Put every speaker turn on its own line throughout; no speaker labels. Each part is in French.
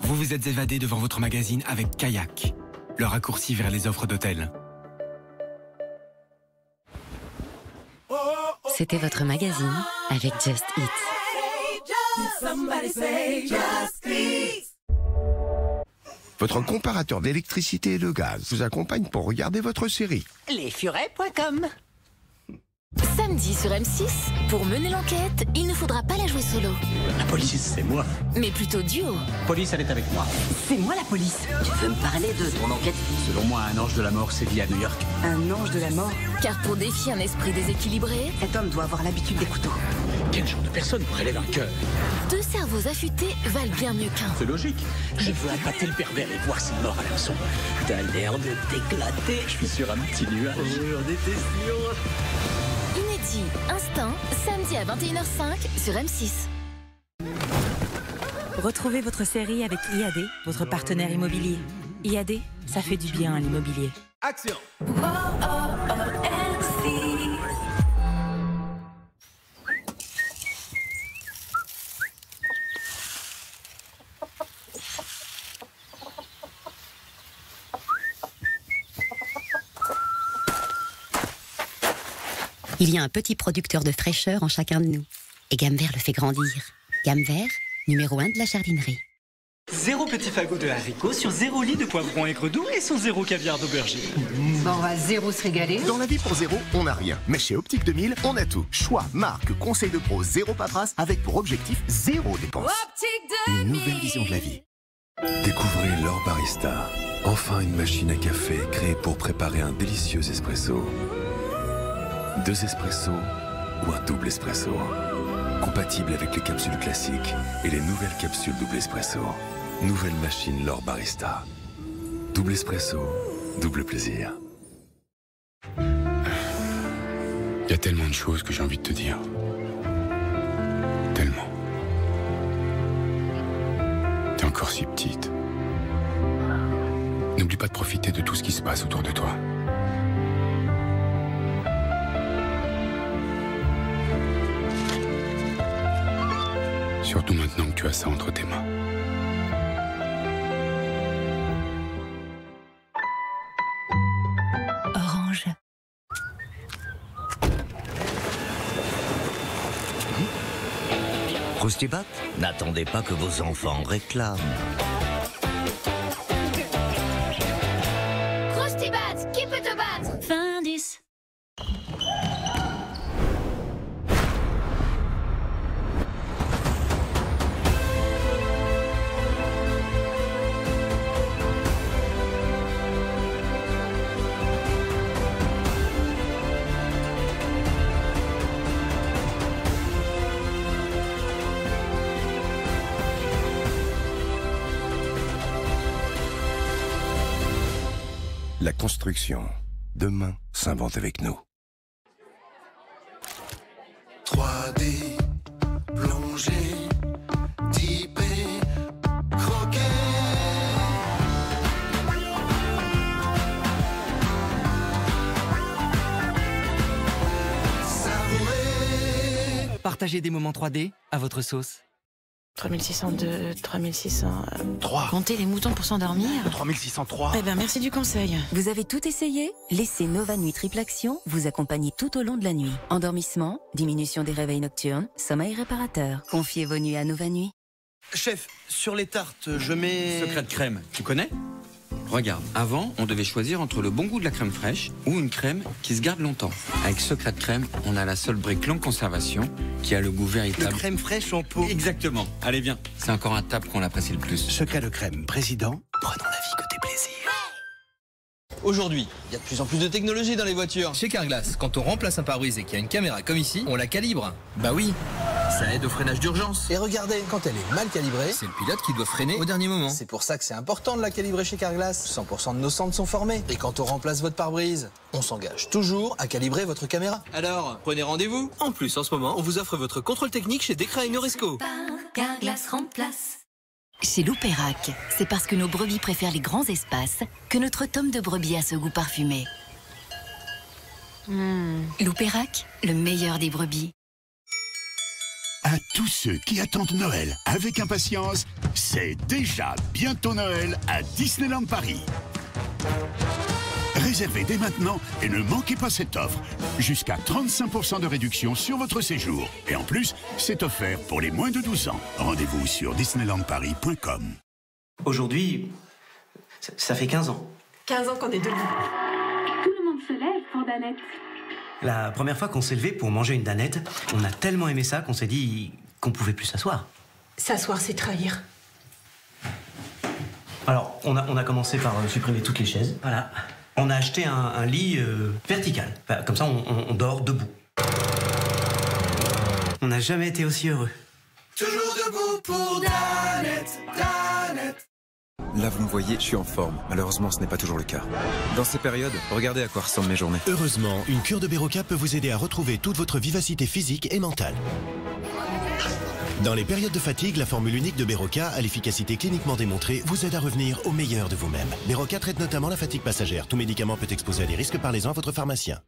Vous vous êtes évadé devant votre magazine avec Kayak, le raccourci vers les offres d'hôtel.
C'était votre magazine avec Just Eat.
Votre comparateur d'électricité et de gaz vous accompagne pour regarder votre série.
Lesfurets.com.
Samedi sur M6, pour mener l'enquête, il ne faudra pas la jouer solo.
La police, c'est moi.
Mais plutôt duo.
Police, elle est avec moi.
C'est moi la police. Tu veux me parler de ton enquête?
Selon moi, un ange de la mort sévit à New York.
Un ange de la mort?
Car pour défier un esprit déséquilibré,
Cet homme doit avoir l'habitude des couteaux.
Quel genre de personne prélève un cœur?
2 cerveaux affûtés valent bien mieux qu'un.
C'est logique. Je veux appâter le pervers et voir s'il mord à l'hameçon. T'as l'air de t'éclater. Je suis sur un petit nuage. On était sûrs.
Inédit, Instinct, samedi à 21h05 sur M6.
Retrouvez votre série avec IAD, votre partenaire immobilier. IAD, ça fait du bien à l'immobilier.
Action!
Il y a un petit producteur de fraîcheur en chacun de nous. Et Gamme Vert le fait grandir. Gamme Vert, numéro 1 de la jardinerie.
0 petit fagot de haricots sur 0 lit de poivrons aigre doux et sur 0 caviar d'aubergine.
Bon, on va zéro se régaler.
Dans la vie pour zéro, on n'a rien. Mais chez Optique 2000, on a tout. Choix, marque, conseil de pro, zéro paperasse, avec pour objectif zéro dépense. Une nouvelle vision de la vie.
Découvrez l'Or Barista. Enfin une machine à café créée pour préparer un délicieux espresso. 2 espressos ou un double espresso. Compatible avec les capsules classiques et les nouvelles capsules double espresso. Nouvelle machine L'Or Barista. Double espresso, double plaisir.
Il y a tellement de choses que j'ai envie de te dire. Tellement. T'es encore si petite. N'oublie pas de profiter de tout ce qui se passe autour de toi. Surtout maintenant que tu as ça entre tes mains.
Orange.
Croustibat, n'attendez pas que vos enfants réclament.
Croustibat, qui peut te battre?
Fin 10.
La construction, demain, s'invente avec nous.
3D, plongée, typé, croquet. Savouré.
Partagez des moments 3D à votre sauce.
3602, 3600...
3.
Comptez les moutons pour s'endormir.
3603.
Eh ben, merci du conseil.
Vous avez tout essayé? Laissez Nova Nuit Triple Action vous accompagner tout au long de la nuit. Endormissement, diminution des réveils nocturnes, sommeil réparateur. Confiez vos nuits à Nova Nuit.
Chef, sur les tartes, je mets...
Secret de crème, tu connais? Regarde, avant, on devait choisir entre le bon goût de la crème fraîche ou une crème qui se garde longtemps. Avec Secret de crème, on a la seule brique longue conservation qui a le goût véritable.
De crème fraîche en pot.
Exactement. Allez, viens. C'est encore un table qu'on apprécie le plus.
Secret de crème, président, prenons la vie côté plaisir.
Aujourd'hui, il y a de plus en plus de technologie dans les voitures. Chez Carglass, quand on remplace un pare-brise et qu'il y a une caméra comme ici, on la calibre. Bah oui, ça aide au freinage d'urgence. Et regardez, quand elle est mal calibrée, c'est le pilote qui doit freiner au dernier moment. C'est pour ça que c'est important de la calibrer chez Carglass. 100% de nos centres sont formés. Et quand on remplace votre pare-brise, on s'engage toujours à calibrer votre caméra. Alors, prenez rendez-vous. En plus, en ce moment, on vous offre votre contrôle technique chez Decra et Noresco.
Carglass remplace. Chez Loupérac, c'est parce que nos brebis préfèrent les grands espaces que notre tome de brebis a ce goût parfumé. Loupérac, le meilleur des brebis.
À tous ceux qui attendent Noël avec impatience, c'est déjà bientôt Noël à Disneyland Paris. Réservez dès maintenant et ne manquez pas cette offre. Jusqu'à 35% de réduction sur votre séjour. Et en plus, c'est offert pour les moins de 12 ans. Rendez-vous sur disneylandparis.com.
Aujourd'hui, ça fait 15 ans.
15 ans qu'on est debout.
Tout le monde se lève pour Danette.
La première fois qu'on s'est levé pour manger une danette, on a tellement aimé ça qu'on s'est dit qu'on pouvait plus s'asseoir.
S'asseoir, c'est trahir.
Alors, on a commencé par supprimer toutes les chaises. Voilà. On a acheté un lit vertical. Enfin, comme ça, on dort debout. On n'a jamais été aussi heureux.
Toujours debout pour Danette, Danette.
Là, vous me voyez, je suis en forme. Malheureusement, ce n'est pas toujours le cas. Dans ces périodes, regardez à quoi ressemblent mes journées.
Heureusement, une cure de Beroca peut vous aider à retrouver toute votre vivacité physique et mentale. Dans les périodes de fatigue, la formule unique de Beroca, à l'efficacité cliniquement démontrée, vous aide à revenir au meilleur de vous-même. Beroca traite notamment la fatigue passagère. Tout médicament peut exposer à des risques, parlez-en à votre pharmacien.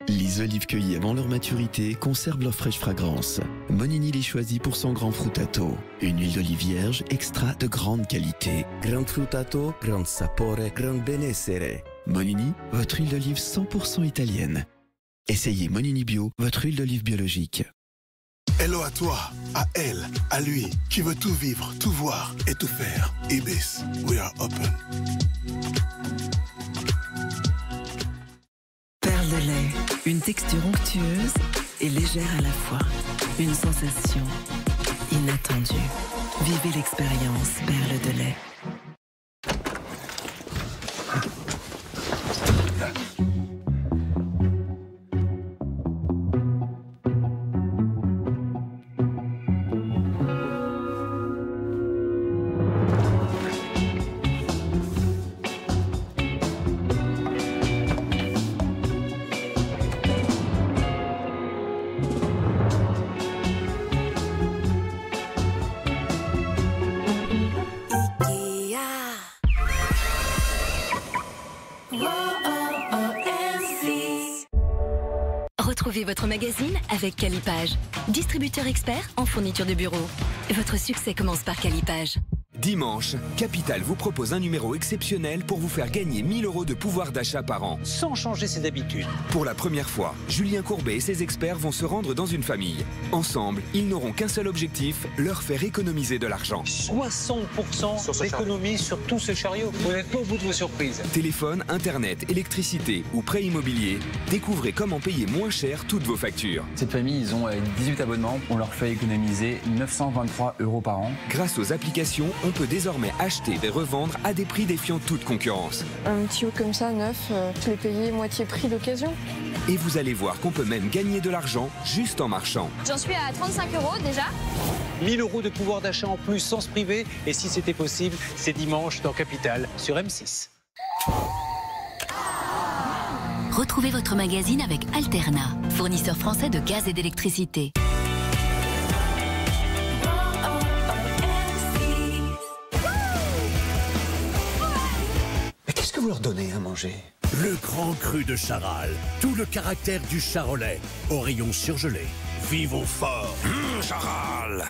Les olives cueillies avant leur maturité conservent leur fraîche fragrance. Monini les choisit pour son Grand Frutato. Une huile d'olive vierge extra de grande qualité. Grand Frutato, grand sapore, grand benessere. Monini, votre huile d'olive 100% italienne. Essayez Monini Bio, votre huile d'olive biologique.
Hello à toi, à elle, à lui, qui veut tout vivre, tout voir et tout faire. Ibis, we are open.
Perle de lait, une texture onctueuse et légère à la fois. Une sensation inattendue. Vivez l'expérience Perle de lait.
Retrouvez votre magazine avec Calipage, distributeur expert en fourniture de bureau. Votre succès commence par Calipage.
Dimanche, Capital vous propose un numéro exceptionnel pour vous faire gagner 1000 € de pouvoir d'achat par an.
Sans changer ses habitudes.
Pour la première fois, Julien Courbet et ses experts vont se rendre dans une famille. Ensemble, ils n'auront qu'un seul objectif, leur faire économiser de l'argent.
60% d'économie sur tout ce chariot. Vous n'êtes pas au bout de vos surprises.
Téléphone, internet, électricité ou prêt immobilier, découvrez comment payer moins cher toutes vos factures.
Cette famille, ils ont 18 abonnements. On leur fait économiser 923 € par an.
Grâce aux applications, on peut désormais acheter et revendre à des prix défiant toute concurrence.
Un tuyau comme ça, neuf, je l'ai payé moitié prix d'occasion.
Et vous allez voir qu'on peut même gagner de l'argent juste en marchant.
J'en suis à 35 € déjà.
1000 € de pouvoir d'achat en plus sans se priver. Et si c'était possible, c'est dimanche dans Capital sur M6.
Retrouvez votre magazine avec Alterna, fournisseur français de gaz et d'électricité.
Qu'est-ce que vous leur donnez à manger?
Le grand cru de Charal. Tout le caractère du charolais. Au rayon surgelé. Vivons fort. Charal.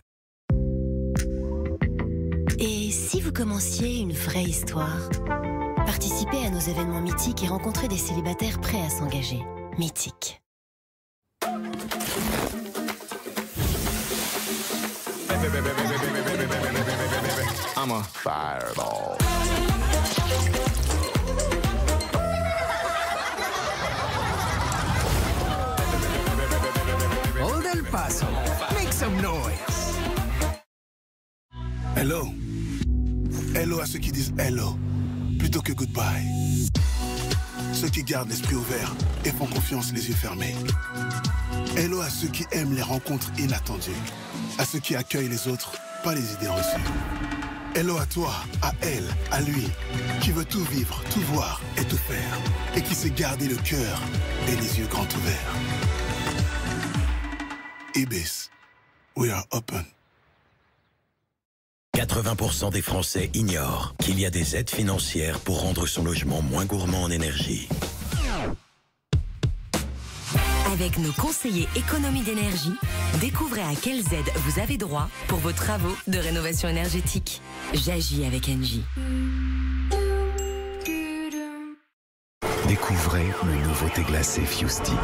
Et si vous commenciez une vraie histoire? Participez à nos événements mythiques et rencontrez des célibataires prêts à s'engager. Mythique.
I'm a fireball.
Old El Paso, make some noise. Hello. Hello à ceux qui disent hello plutôt que goodbye. Ceux qui gardent l'esprit ouvert et font confiance les yeux fermés. Hello à ceux qui aiment les rencontres inattendues. À ceux qui accueillent les autres, pas les idées reçues. Hello à toi, à elle, à lui, qui veut tout vivre, tout voir et tout faire. Et qui sait garder le cœur et les yeux grands ouverts. Ibis, we are open.
80% des Français ignorent qu'il y a des aides financières pour rendre son logement moins gourmand en énergie.
Avec nos conseillers économie d'énergie, découvrez à quelles aides vous avez droit pour vos travaux de rénovation énergétique. J'agis avec Engie.
Découvrez le nouveau thé glacé Fusti.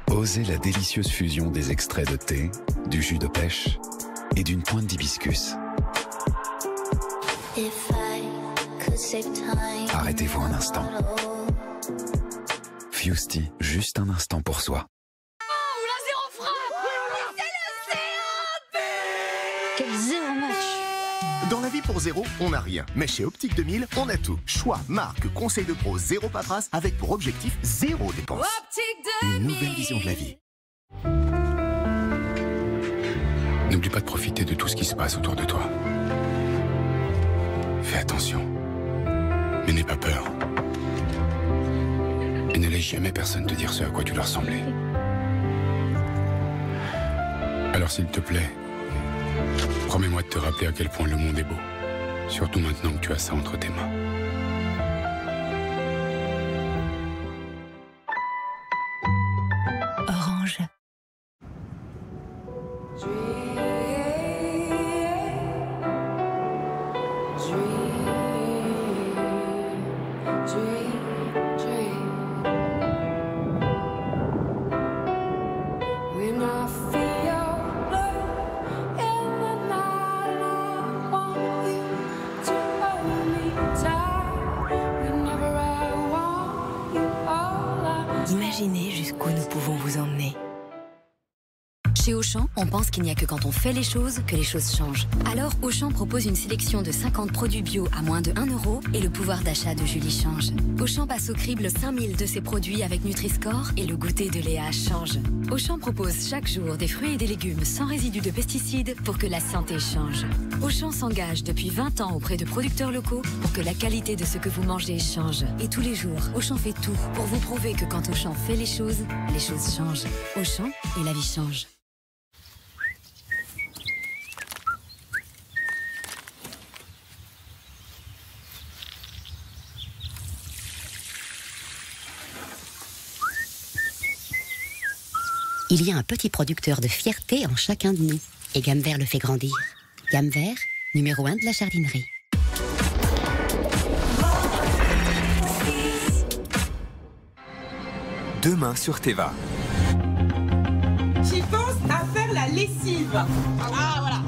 Osez la délicieuse fusion des extraits de thé, du jus de pêche et d'une pointe d'hibiscus. Arrêtez-vous un instant. Fusti, juste un instant pour soi.
Quel zéro match! Dans la vie pour zéro, on n'a rien. Mais chez Optique 2000, on a tout. Choix, marque, conseil de pro, zéro paperasse, avec pour objectif zéro dépense. Une nouvelle vision de la vie.
N'oublie pas de profiter de tout ce qui se passe autour de toi. Fais attention. Mais n'aie pas peur. Et ne laisse jamais personne te dire ce à quoi tu dois ressembler. Alors s'il te plaît, promets-moi de te rappeler à quel point le monde est beau. Surtout maintenant que tu as ça entre tes mains.
Orange. Imaginez jusqu'où nous pouvons vous emmener.
Chez Auchan, on pense qu'il n'y a que quand on fait les choses que les choses changent. Alors Auchan propose une sélection de 50 produits bio à moins de 1 € et le pouvoir d'achat de Julie change. Auchan passe au crible 5000 de ses produits avec Nutri-Score et le goûter de Léa change. Auchan propose chaque jour des fruits et des légumes sans résidus de pesticides pour que la santé change. Auchan s'engage depuis 20 ans auprès de producteurs locaux pour que la qualité de ce que vous mangez change. Et tous les jours, Auchan fait tout pour vous prouver que quand Auchan fait les choses changent. Auchan et la vie change.
Il y a un petit producteur de fierté en chacun de nous. Et Gamme Vert le fait grandir. Gamme Vert, numéro 1 de la jardinerie.
Demain sur Teva.
J'y pense à faire la lessive. Ah voilà,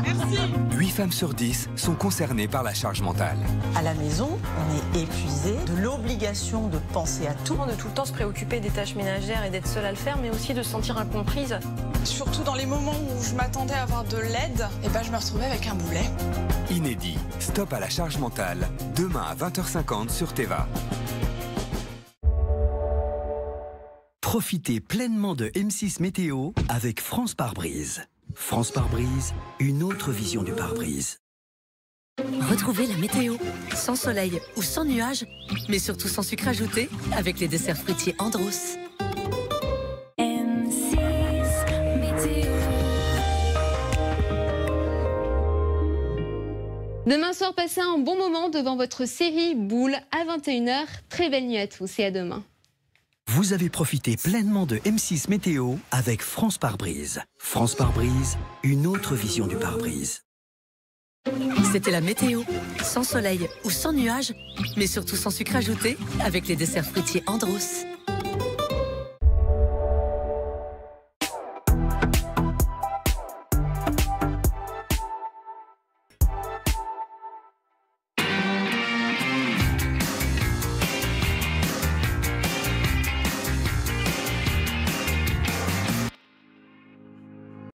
merci.
8 femmes sur 10 sont concernées par la charge mentale.
À la maison, on est épuisé de l'obligation de penser à tout.
De tout le temps se préoccuper des tâches ménagères et d'être seule à le faire, mais aussi de se sentir incomprise.
Surtout dans les moments où je m'attendais à avoir de l'aide, et ben je me retrouvais avec un boulet.
Inédit, stop à la charge mentale, demain à 20h50 sur Teva.
Profitez pleinement de M6 Météo avec France Pare-Brise. France Pare-Brise, une autre vision du pare-brise.
Retrouvez la météo, sans soleil ou sans nuages, mais surtout sans sucre ajouté, avec les desserts fruitiers Andros.
M6 Météo.
Demain soir, passez un bon moment devant votre série Boule à 21h. Très belle nuit à tous et à demain.
Vous avez profité pleinement de M6 Météo avec France Pare-Brise. France Pare-Brise, une autre vision du pare-brise.
C'était la météo, sans soleil ou sans nuages, mais surtout sans sucre ajouté, avec les desserts fruitiers Andros.